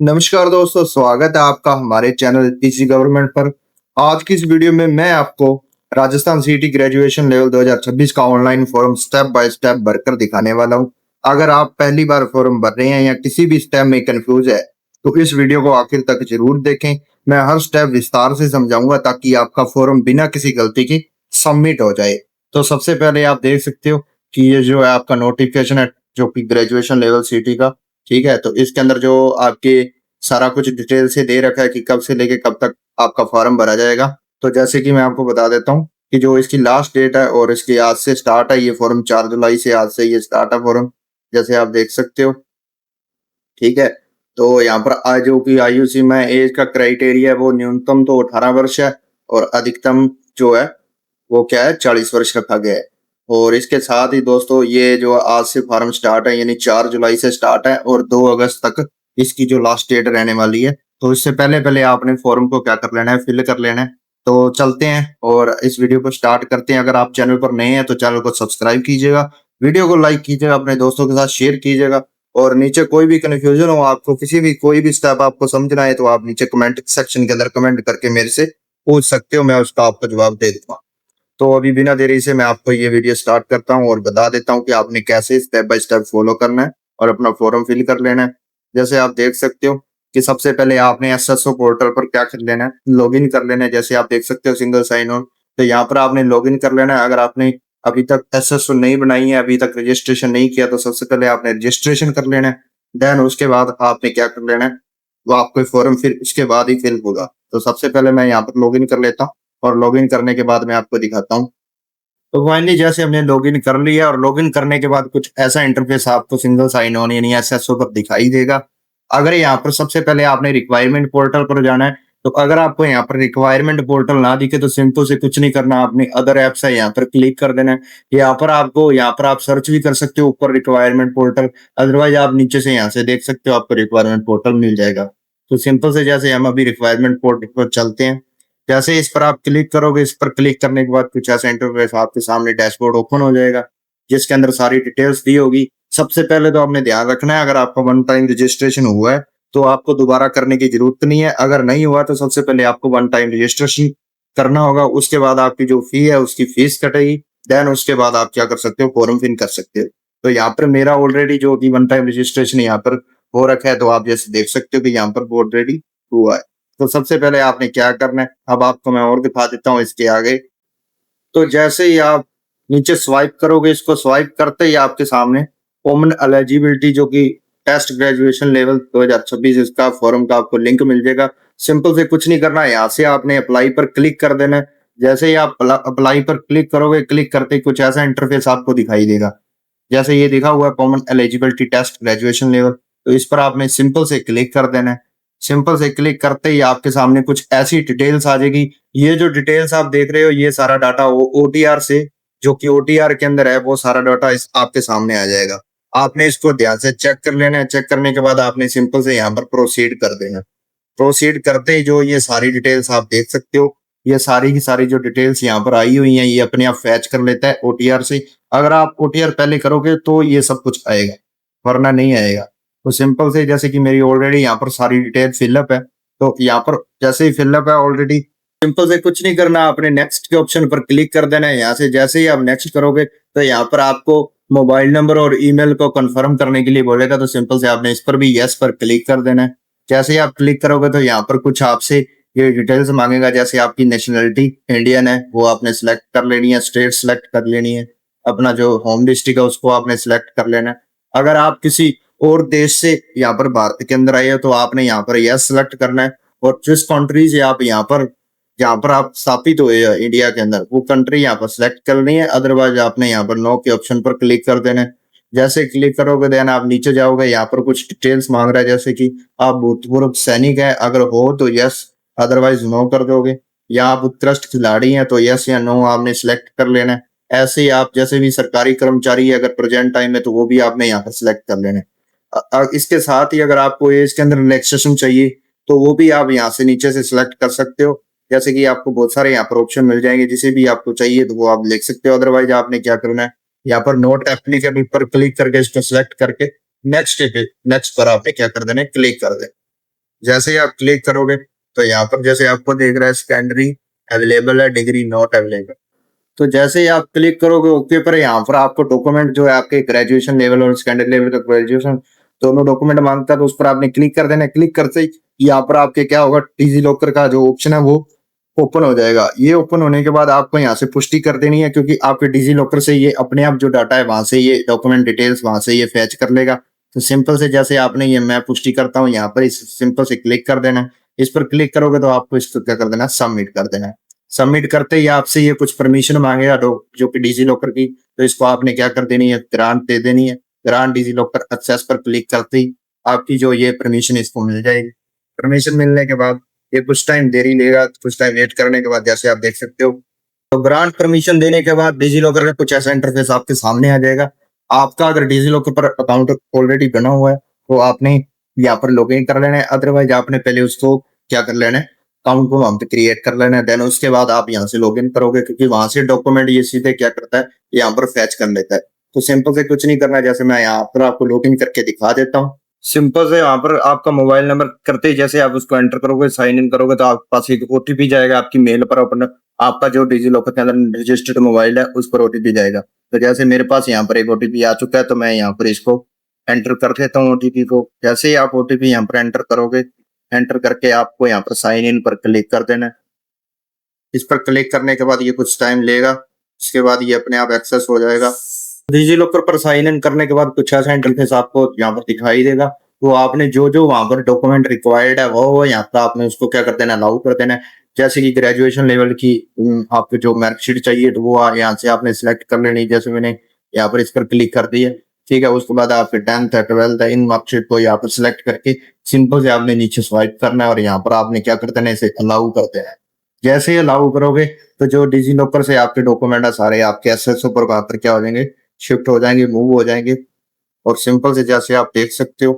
नमस्कार दोस्तों, स्वागत है आपका हमारे चैनल इसी गवर्नमेंट पर। आज की इस वीडियो में मैं आपको राजस्थान सीटी ग्रेजुएशन लेवल 2026 का online form step by step भरकर दिखाने वाला हूं। अगर आप पहली बार फॉर्म भर रहे हैं या किसी भी स्टेप में कंफ्यूज है तो इस वीडियो को आखिर तक जरूर देखें। मैं हर स्टेप विस्तार से समझाऊंगा ताकि आपका फॉर्म बिना किसी गलती के सबमिट हो जाए। तो सबसे पहले आप देख सकते हो कि ये जो है आपका नोटिफिकेशन है, जो कि ग्रेजुएशन लेवल सिटी का, ठीक है। तो इसके अंदर जो आपके सारा कुछ डिटेल से दे रखा है कि कब से लेके कब तक आपका फॉर्म भरा जाएगा। तो जैसे कि मैं आपको बता देता हूँ कि जो इसकी लास्ट डेट है और इसकी आज से स्टार्ट है ये फॉर्म, 4 जुलाई से आज से ये स्टार्ट है फॉर्म, जैसे आप देख सकते हो, ठीक है। तो यहाँ पर आज जो कि आयु सीमा एज का क्राइटेरिया है वो न्यूनतम तो 18 वर्ष है और अधिकतम जो है वो क्या है 40 वर्ष रखा गया है। और इसके साथ ही दोस्तों ये जो आज से फॉर्म स्टार्ट है यानी 4 जुलाई से स्टार्ट है और 2 अगस्त तक इसकी जो लास्ट डेट रहने वाली है। तो इससे पहले पहले आपने फॉर्म को क्या कर लेना है, फिल कर लेना है। तो चलते हैं और इस वीडियो को स्टार्ट करते हैं। अगर आप चैनल पर नए हैं तो चैनल को सब्सक्राइब कीजिएगा, वीडियो को लाइक कीजिएगा, अपने दोस्तों के साथ शेयर कीजिएगा। और नीचे कोई भी कंफ्यूजन हो, आपको किसी भी कोई भी स्टेप आपको समझना है तो आप नीचे कमेंट सेक्शन के अंदर कमेंट करके मेरे से पूछ सकते हो, मैं उसका आपको जवाब दे दूंगा। तो अभी बिना देरी से मैं आपको ये वीडियो स्टार्ट करता हूँ और बता देता हूँ कि आपने कैसे स्टेप बाय स्टेप फॉलो करना है और अपना फॉर्म फिल कर लेना है। जैसे आप देख सकते हो कि सबसे पहले आपने एसएसओ पोर्टल पर क्या कर लेना है, लॉगिन कर लेना है। जैसे आप देख सकते हो सिंगल साइन ऑन, तो यहाँ पर आपने लॉगिन कर लेना है। अगर आपने अभी तक एसएसओ नहीं बनाई है, अभी तक रजिस्ट्रेशन नहीं किया, तो सबसे पहले आपने रजिस्ट्रेशन कर लेना है। देन उसके बाद आपने क्या कर लेना है, वो आपको फॉर्म फिर उसके बाद ही फिल होगा। तो सबसे पहले मैं यहाँ पर लॉगिन कर लेता हूँ और लॉगिन करने के बाद मैं आपको दिखाता हूँ। तो फाइनली जैसे हमने लॉगिन कर लिया और लॉगिन करने के बाद कुछ ऐसा इंटरफेस आपको सिंगल साइन ऑन यानी एसएसओ पर दिखाई देगा। अगर यहाँ पर सबसे पहले आपने रिक्वायरमेंट पोर्टल पर जाना है, तो अगर आपको यहाँ पर रिक्वायरमेंट पोर्टल ना दिखे तो सिंपल से कुछ नहीं करना, आपने अदर ऐप्स है यहाँ पर क्लिक कर देना है। यहाँ पर आप सर्च भी कर सकते हो ऊपर रिक्वायरमेंट पोर्टल, अदरवाइज आप नीचे से यहाँ से देख सकते हो, आपको रिक्वायरमेंट पोर्टल मिल जाएगा। तो सिंपल से जैसे हम अभी रिक्वायरमेंट पोर्टल पर चलते हैं, जैसे इस पर आप क्लिक करोगे, इस पर क्लिक करने के बाद कुछ ऐसा इंटरफेस आपके सामने डैशबोर्ड ओपन हो जाएगा जिसके अंदर सारी डिटेल्स दी होगी। सबसे पहले तो आपने ध्यान रखना है, अगर आपका वन टाइम रजिस्ट्रेशन हुआ है तो आपको दोबारा करने की जरूरत नहीं है। अगर नहीं हुआ तो सबसे पहले आपको वन टाइम रजिस्ट्रेशन करना होगा, उसके बाद आपकी जो फी है उसकी फीस कटेगी। देन उसके बाद आप क्या कर सकते हो, फॉर्म फिल कर सकते हो। तो यहाँ पर मेरा ऑलरेडी जो कि वन टाइम रजिस्ट्रेशन यहाँ पर हो रखा है, तो आप जैसे देख सकते हो कि यहाँ पर ऑलरेडी हुआ है। तो सबसे पहले आपने क्या करना है, अब आपको मैं और दिखा देता हूँ इसके आगे। तो जैसे ही आप नीचे स्वाइप करोगे, इसको स्वाइप करते ही आपके सामने कॉमन एलिजिबिलिटी जो कि टेस्ट ग्रेजुएशन लेवल 2026 इसका फॉर्म का आपको लिंक मिल जाएगा। सिंपल से कुछ नहीं करना है, यहाँ से आपने अप्लाई पर क्लिक कर देना है। जैसे ही आप अप्लाई पर क्लिक करोगे, क्लिक करते ही कुछ ऐसा इंटरफेस आपको दिखाई देगा, जैसे ये लिखा हुआ common eligibility test graduation level. तो इस पर आपने सिंपल से क्लिक कर देना है। सिंपल से क्लिक करते ही आपके सामने कुछ ऐसी डिटेल्स आ जाएगी। ये जो डिटेल्स आप देख रहे हो ये सारा डाटा ओटीआर से, जो कि ओटीआर के अंदर है, वो सारा डाटा इस आपके सामने आ जाएगा। आपने इसको ध्यान से चेक कर लेना है। चेक करने के बाद आपने सिंपल से यहाँ पर प्रोसीड कर देना। प्रोसीड करते ही जो ये सारी डिटेल्स आप देख सकते हो, ये सारी की सारी जो डिटेल्स यहाँ पर आई हुई हैं ये अपने आप फैच कर लेता है ओटीआर से। अगर आप ओटीआर पहले करोगे तो ये सब कुछ आएगा, वरना नहीं आएगा। तो सिंपल से जैसे कि मेरी ऑलरेडी यहाँ पर सारी डिटेल फिलअप है, तो यहाँ पर जैसे ही फिलअप है ऑलरेडी, सिंपल से कुछ नहीं करना, आपने नेक्स्ट के ऑप्शन पर क्लिक कर देना है। यहाँ से जैसे ही आप नेक्स्ट करोगे तो यहाँ पर आपको मोबाइल नंबर और ईमेल को कंफर्म करने के लिए बोलेगा, तो सिंपल से आपने इस पर भी यस पर क्लिक कर देना है। जैसे ही आप क्लिक करोगे तो यहाँ पर कुछ आपसे ये डिटेल्स मांगेगा, जैसे आपकी नेशनलिटी इंडियन है वो आपने सिलेक्ट कर लेनी है, स्टेट सिलेक्ट कर लेनी है, अपना जो होम डिस्ट्रिक्ट है उसको आपने सिलेक्ट कर लेना है। अगर आप किसी और देश से यहाँ पर भारत के अंदर आए हो तो आपने यहाँ पर यस सिलेक्ट करना है। और जिस कंट्री से आप यहाँ पर आप स्थापित हुए हो इंडिया के अंदर, वो कंट्री यहाँ पर सिलेक्ट करनी है, अदरवाइज आपने यहाँ पर नो के ऑप्शन पर क्लिक कर देना है। जैसे क्लिक करोगे देन आप नीचे जाओगे, यहाँ पर कुछ डिटेल्स मांग रहा है, जैसे कि आप भूतपूर्व सैनिक है, अगर हो तो यस, अदरवाइज नो कर दोगे। या आप उत्कृष्ट खिलाड़ी हैं तो यस या नो आपने सिलेक्ट कर लेना है। ऐसे ही आप जैसे भी सरकारी कर्मचारी है, अगर प्रेजेंट टाइम में, तो वो भी आपने यहाँ पर सिलेक्ट कर लेना है। इसके साथ ही अगर आपको एज के अंदर रिलैक्सेशन चाहिए तो वो भी आप यहाँ से नीचे से सिलेक्ट कर सकते हो। जैसे कि आपको बहुत सारे यहाँ पर ऑप्शन मिल जाएंगे, जिसे भी आपको चाहिए तो वो आप लिख सकते हो। अदरवाइज आपने क्या करना है, यहाँ पर नोट एप्लीकेबल पर क्लिक करके इसको सिलेक्ट करके नेक्स्ट पर आपने क्या कर देना है, क्लिक कर देना। जैसे ही आप क्लिक करोगे तो यहाँ पर जैसे आपको देख रहा है सेकेंडरी अवेलेबल है, डिग्री नॉट अवेलेबल। तो जैसे ही आप क्लिक करोगे ओके पर, यहाँ पर आपको डॉक्यूमेंट जो है आपके ग्रेजुएशन लेवल और सेकेंडरी लेवल का ग्रेजुएशन दोनों डॉक्यूमेंट मांगता है, तो उस पर आपने क्लिक कर देना है। क्लिक करते ही यहाँ पर आपके क्या होगा, डिजी लॉकर का जो ऑप्शन है वो ओपन हो जाएगा। ये ओपन होने के बाद आपको यहाँ से पुष्टि कर देनी है, क्योंकि आपके डिजी लॉकर से ये अपने आप जो डाटा है वहां से ये डॉक्यूमेंट डिटेल्स वहां से ये फैच कर लेगा। तो सिंपल से जैसे आपने ये मैं पुष्टि करता हूँ, यहाँ पर इस सिंपल से क्लिक कर देना है। इस पर क्लिक करोगे तो आपको इसको क्या कर देना है, सबमिट कर देना है। सबमिट करते ही आपसे ये कुछ परमिशन मांगेगा जो कि डिजी लॉकर की, तो इसको आपने क्या कर देनी है, ग्रांट दे देनी है। ग्रांट डिजी लॉकर एक्सेस पर क्लिक करते ही आपकी जो ये परमिशन इसको मिल जाएगी। परमिशन मिलने के बाद ये कुछ टाइम देरी लेगा, कुछ टाइम वेट करने के बाद जैसे आप देख सकते हो, तो ग्रांट परमिशन देने के बाद डिजी लॉकर का कुछ ऐसा इंटरफेस आपके सामने आ जाएगा। आपका अगर डिजी लॉकर पर अकाउंट ऑलरेडी बना हुआ है तो आपने यहाँ पर लॉग इन कर लेना है, अदरवाइज आपने पहले उसको क्या कर लेना है, अकाउंट को वहां पे क्रिएट कर लेना है। देन उसके बाद आप यहाँ से लॉग इन करोगे, क्योंकि वहां से डॉक्यूमेंट ये सीधे क्या करता है, यहाँ पर फैच कर लेता है। तो सिंपल से कुछ नहीं करना है, जैसे मैं यहाँ पर आपको लॉग इन करके दिखा देता हूँ। सिंपल से यहाँ पर आपका मोबाइल नंबर करते ही जैसे आप उसको एंटर करोगे, साइन इन करोगे, तो आपके पास एक ओटीपी जाएगा आपकी मेल पर, अपना आपका जो डिजी लॉकर के अंदर रजिस्टर्ड मोबाइल है उस पर ओटीपी जाएगा। तो जैसे मेरे पास यहाँ पर एक ओटीपी आ चुका है, तो मैं यहाँ पर इसको एंटर कर देता हूँ ओटीपी को। जैसे ही आप ओटीपी यहाँ पर एंटर करोगे, एंटर करके आपको यहाँ पर साइन इन पर क्लिक कर देना है। इस पर क्लिक करने के बाद ये कुछ टाइम लेगा, इसके बाद ये अपने आप एक्सेस हो जाएगा। डिजी लॉकर पर साइन इन करने के बाद कुछ ऐसा इंटरफेस आपको यहाँ पर दिखाई देगा। तो आपने जो जो वहां पर डॉक्यूमेंट रिक्वायर्ड है वो यहाँ पर आपने उसको क्या कर देना, अलाउ कर देना है। जैसे कि ग्रेजुएशन लेवल की आपको जो मार्कशीट चाहिए तो वो यहाँ से आपने सिलेक्ट कर लेनी। जैसे मैंने यहाँ पर इस पर क्लिक कर दिया, ठीक है। उसके बाद आपके 10th है 12th है, इन मार्कशीट को यहाँ पर सिलेक्ट करके सिंपल से आपने नीचे स्वाइप करना है और यहाँ पर आपने क्या कर देना है, इसे अलाउ कर देना है। जैसे ही अलाउ करोगे तो जो डिजी लॉकर से आपके डॉक्यूमेंट है सारे आपके एसएसओ पर वहां पर क्या हो जाएंगे, शिफ्ट हो जाएंगे, मूव हो जाएंगे। और सिंपल से जैसे आप देख सकते हो,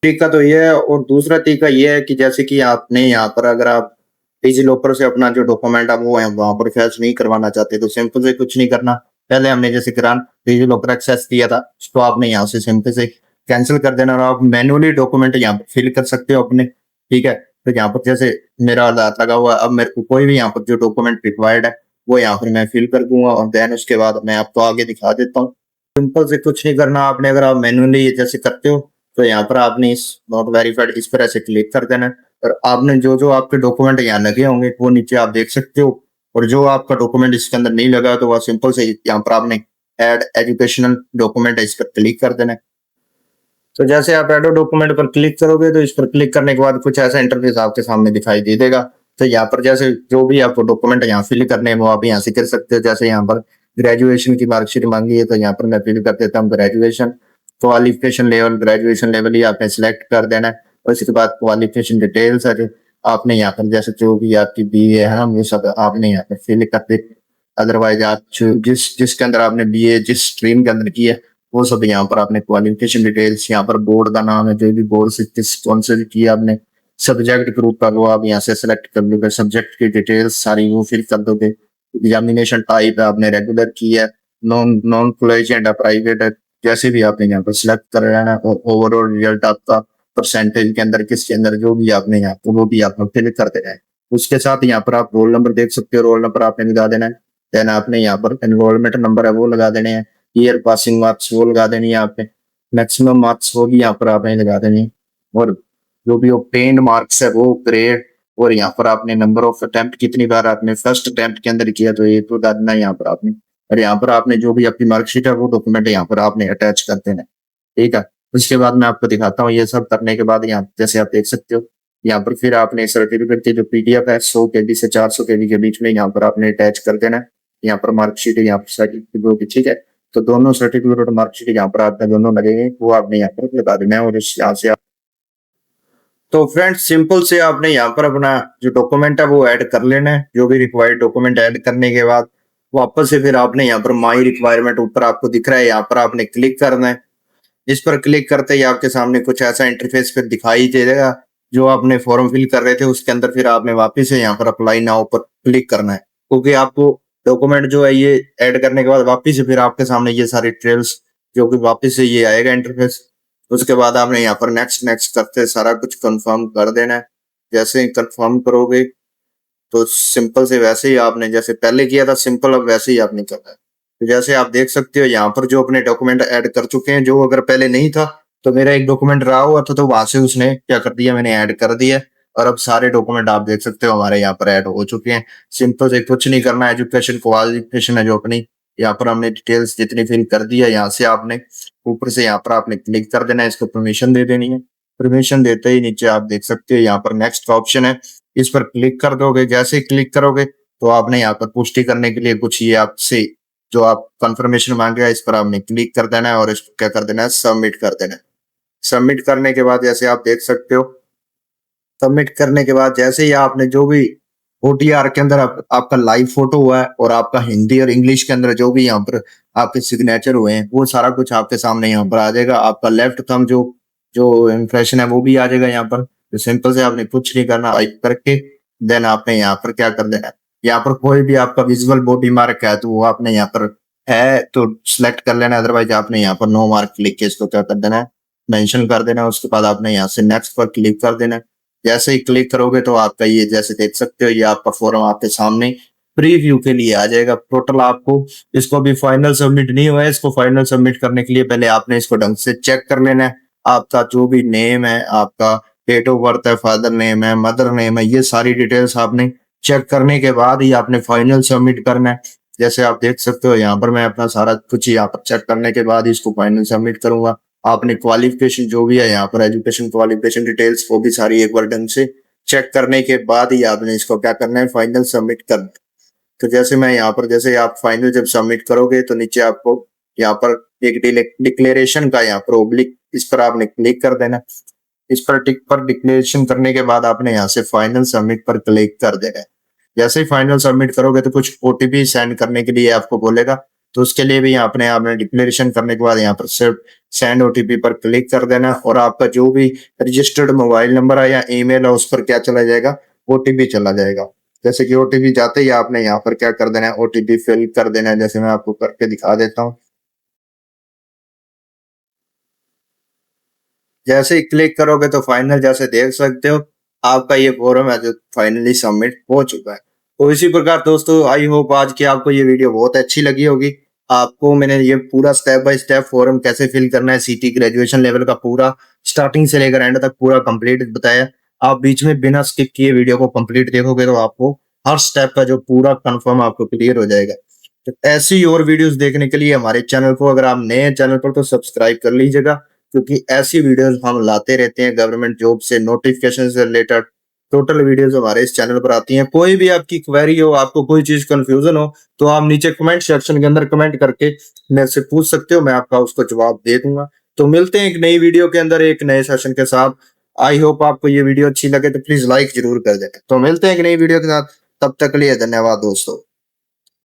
तरीका तो ये है। और दूसरा तरीका ये है कि जैसे कि आपने यहाँ पर अगर आप डिजी लॉकर से अपना जो डॉक्यूमेंट है वो है वहां पर फैच नहीं करवाना चाहते, तो सिंपल से कुछ नहीं करना। पहले हमने जैसे ग्रांट डिजी लॉकर एक्सेस किया था, तो आपने यहाँ से सिंपल से कैंसिल कर देना और आप मैनुअली डॉक्यूमेंट यहाँ पर फिल कर सकते हो अपने, ठीक है। तो यहाँ पर जैसे मेरा आधार लगा हुआ है, अब मेरे को कोई भी यहाँ पर जो डॉक्यूमेंट रिक्वायर्ड है वो यहाँ पर मैं फिल कर दूंगा और देन उसके बाद मैं आपको आगे दिखा देता हूँ। सिंपल से कुछ नहीं करना आपने, अगर आप मैनुअली जैसे करते हो तो यहाँ पर आपने इस नॉट वेरीफाइड इस पर ऐसे क्लिक कर देना है और आपने जो जो आपके डॉक्यूमेंट यहाँ लगे होंगे वो नीचे आप देख सकते हो। और जो आपका डॉक्यूमेंट इसके अंदर नहीं लगा तो वह सिंपल से यहाँ पर आपने ऐड एजुकेशनल डॉक्यूमेंट है इस पर क्लिक कर देना है। तो जैसे आप एडो डॉक्यूमेंट पर क्लिक करोगे तो इस पर क्लिक करने के बाद कुछ ऐसा इंटरफेस आपके सामने दिखाई दे देगा। तो यहाँ पर जैसे जो भी आपको डॉक्यूमेंट यहाँ फिल करने हैं वो आप यहाँ से कर सकते हो। जैसे यहाँ पर ग्रेजुएशन की मार्कशीट मांगी है तो यहाँ पर मैं फिल कर देता हूँ graduation qualification level, graduation level ही आपने सिलेक्ट कर देना है। और इसके बाद क्वालिफिकेशन डिटेल्स है जो आपने यहाँ पर जैसे जो भी आपकी बीए है वो सब आपने यहाँ पर फिल कर दे। अदरवाइज आप जिसके अंदर आपने बीए जिस स्ट्रीम के अंदर की है वो सब यहाँ पर आपने क्वालिफिकेशन डिटेल्स, यहाँ पर बोर्ड का नाम है, जो भी बोर्ड से किस कौन से किया आपने, सब्जेक्ट ग्रुप का वो आप यहाँ से सेलेक्ट कर दोगे, सब्जेक्ट की डिटेल्स सारी वो फिल कर दोगे। एग्जामिनेशन टाइप है आपने रेगुलर की है, नॉन नॉन कॉलेजिएंट है, प्राइवेट है, जैसे भी आपने यहाँ पर सिलेक्ट कर लेना है। और ओवरऑल रिजल्ट आपका परसेंटेज के अंदर किसके अंदर जो भी आपने यहाँ पर वो भी आपने फिल कर देना है। उसके साथ यहाँ पर आप रोल नंबर देख सकते हो, रोल नंबर आपने लगा देना है। देन आपने यहाँ पर एनरोलमेंट नंबर है वो लगा देने हैं, ईयर पासिंग मार्क्स वो लगा देनी है आपने, मैक्सिमम मार्क्स वो भी यहाँ पर आपने लगा देनी है। और जो भी ऑब्टेन्ड मार्क्स है वो ग्रेड, और यहाँ पर आपने नंबर ऑफ अटेम्प्ट कितनी बार आपने फर्स्ट अटेम्प्ट के अंदर किया तो ये तो लगा देना है यहाँ पर आपने। और यहाँ पर आपने जो भी आपकी मार्कशीट है वो डॉक्यूमेंट यहाँ पर आपने अटैच कर देना है, ठीक है। उसके बाद मैं आपको दिखाता हूँ। ये सब करने के बाद यहाँ जैसे आप देख सकते हो यहाँ पर फिर आपने सर्टिफिकेट की जो पीडीएफ है 100 केबी से 400 केबी के बीच में यहाँ पर आपने अटैच कर देना है। यहाँ पर मार्कशीट यहाँ पर सर्टिफिकेट, ठीक है। तो दोनों सर्टिफिकेट और मार्कशीट यहाँ पर आपने दोनों लगेंगे वो आपने यहाँ पर लगा देना है। और यहाँ से तो फ्रेंड्स सिंपल से आपने यहाँ पर अपना जो डॉक्यूमेंट है वो ऐड कर लेना है। जो भी रिक्वायर्ड डॉक्यूमेंट ऐड करने के बाद वापस से फिर आपने यहाँ पर माई रिक्वायरमेंट ऊपर आपको दिख रहा है, यहाँ पर आपने क्लिक करना है। इस पर क्लिक करते ही आपके सामने कुछ ऐसा इंटरफेस फिर दिखाई दे देगा। जो आपने फॉर्म फिल कर रहे थे उसके अंदर फिर आपने वापस से यहाँ पर अप्लाई नाउ पर क्लिक करना है, क्योंकि आपको डॉक्यूमेंट जो है ये ऐड करने के बाद वापस से फिर आपके सामने ये सारी डिटेल्स जो कि वापस से ये आएगा इंटरफेस। उसके बाद आपने यहाँ पर नेक्स्ट नेक्स्ट करते सारा कुछ कंफर्म कर देना है। जैसे ही कंफर्म करोगे तो सिंपल से वैसे ही आपने जैसे पहले किया था सिंपल, अब वैसे ही आपने करना है। तो जैसे आप देख सकते हो यहाँ पर जो अपने डॉक्यूमेंट ऐड कर चुके हैं, जो अगर पहले नहीं था तो मेरा एक डॉक्यूमेंट रहा हुआ था तो वहां से उसने क्या कर दिया, मैंने ऐड कर दिया। और अब सारे डॉक्यूमेंट आप देख सकते हो हमारे यहाँ पर ऐड हो चुके हैं। सिंपल से कुछ नहीं करना है, एजुकेशन क्वालिफिकेशन है जो अपनी, यहाँ पर हमने डिटेल्स जितनी फिल कर दी है, यहाँ से आपने ऊपर से यहाँ पर आपने क्लिक कर देना है, इसको परमिशन दे देनी है। परमिशन देते ही नीचे आप देख सकते हो यहाँ पर नेक्स्ट का ऑप्शन है, इस पर क्लिक कर दोगे। जैसे ही क्लिक करोगे तो आपने यहाँ पर पुष्टि करने के लिए कुछ ये आपसे जो आप कंफर्मेशन मांगेगा, इस पर आपने क्लिक कर देना है और इसको क्या कर देना है, सबमिट कर देना है। सबमिट करने के बाद जैसे आप देख सकते हो, सबमिट करने के बाद जैसे ही आपने जो भी ओटीआर के अंदर आपका लाइव फोटो हुआ है और आपका हिंदी और इंग्लिश के अंदर जो भी यहाँ पर आपके सिग्नेचर हुए हैं, वो सारा कुछ आपके सामने यहाँ पर आ जाएगा। आपका लेफ्ट थंब जो जो इम्प्रेशन है वो भी आ जाएगा यहाँ पर। तो सिंपल से आपने कुछ नहीं करना, टाइप करके देन आपने यहाँ पर क्या कर देना है, यहाँ पर कोई भी आपका विजुअल बॉडी मार्क है तो वो आपने यहाँ पर है तो सिलेक्ट कर लेना, अदरवाइज आपने यहाँ पर नो मार्क लिख के इसको क्या कर देना है, मेंशन कर देना। उसके बाद आपने यहाँ से नेक्स्ट पर क्लिक कर देना है। जैसे ही क्लिक करोगे तो आपका ये जैसे देख सकते हो, ये आपका फॉर्म आपके सामने प्रीव्यू के लिए आ जाएगा। टोटल आपको इसको अभी फाइनल सबमिट नहीं हुआ है, इसको फाइनल सबमिट करने के लिए पहले आपने इसको ढंग से चेक कर लेना है। आपका जो भी नेम है, आपका डेट ऑफ बर्थ है, फादर नेम है, मदर नेम है, ये सारी डिटेल्स आपने चेक करने के बाद ही आपने फाइनल सबमिट करना है। जैसे आप देख सकते हो यहाँ पर मैं अपना सारा कुछ यहाँ पर चेक करने के बाद इसको फाइनल सबमिट करूंगा। आपने क्वालिफिकेशन जो भी है यहाँ पर एजुकेशन क्वालिफिकेशन डिटेल्स वो भी सारी एक बार ढंग से चेक करने के बाद ही आपने इसको क्या करना है, फाइनल सबमिट करना है। तो जैसे मैं यहाँ पर जैसे आप फाइनल जब सबमिट करोगे तो नीचे आपको यहाँ पर एक डिक्लेरेशन का यहाँ पर ओब्लिक, इस पर आपने क्लिक कर देना। इस पर टिक पर डिक्लेरेशन करने के बाद आपने यहाँ से फाइनल सबमिट पर क्लिक कर देना है। जैसे ही फाइनल सबमिट करोगे तो कुछ ओटीपी सेंड करने के लिए आपको बोलेगा, तो उसके लिए भी आपने आपने डिक्लेरेशन करने के बाद यहाँ पर सिर्फ सेंड ओटीपी पर क्लिक कर देना और आपका जो भी रजिस्टर्ड मोबाइल नंबर है या ईमेल है उस पर क्या चला जाएगा, ओटीपी चला जाएगा। जैसे कि ओटीपी जाते ही आपने यहाँ पर क्या कर देना है, ओटीपी फिल कर देना है। जैसे मैं आपको करके दिखा देता हूँ। जैसे ही क्लिक करोगे तो फाइनल जैसे देख सकते हो आपका ये फॉर्म है जो फाइनली सबमिट हो चुका है। तो इसी प्रकार दोस्तों आई होप आज की आपको ये वीडियो बहुत अच्छी लगी होगी। आपको मैंने ये पूरा स्टेप बाय स्टेप फॉर्म कैसे फिल करना है, सीटी ग्रेजुएशन लेवल का पूरा स्टार्टिंग से लेकर एंड तक पूरा कंप्लीट बताया। आप बीच में बिना स्किप किए वीडियो को कंप्लीट देखोगे तो आपको हर स्टेप का जो पूरा कंफर्म आपको क्लियर हो जाएगा। तो ऐसी और वीडियोस देखने के लिए हमारे चैनल को, अगर आप नए हैं चैनल पर, तो सब्सक्राइब कर लीजिएगा, क्योंकि ऐसी वीडियोस हम लाते रहते हैं गवर्नमेंट जॉब से नोटिफिकेशन से रिलेटेड। टोटल वीडियोस हमारे इस चैनल पर आती हैं। कोई भी आपकी क्वेरी हो, आपको कोई चीज कंफ्यूजन हो, तो आप नीचे कमेंट सेक्शन के अंदर कमेंट करके मेरे से पूछ सकते हो, मैं आपका उसको जवाब दे दूंगा। तो मिलते हैं एक नई वीडियो के अंदर एक नए सेशन के साथ। आई होप आपको ये वीडियो अच्छी लगे तो प्लीज लाइक जरूर कर देना। तो मिलते हैं एक नई वीडियो के साथ, तब तक के लिए धन्यवाद दोस्तों।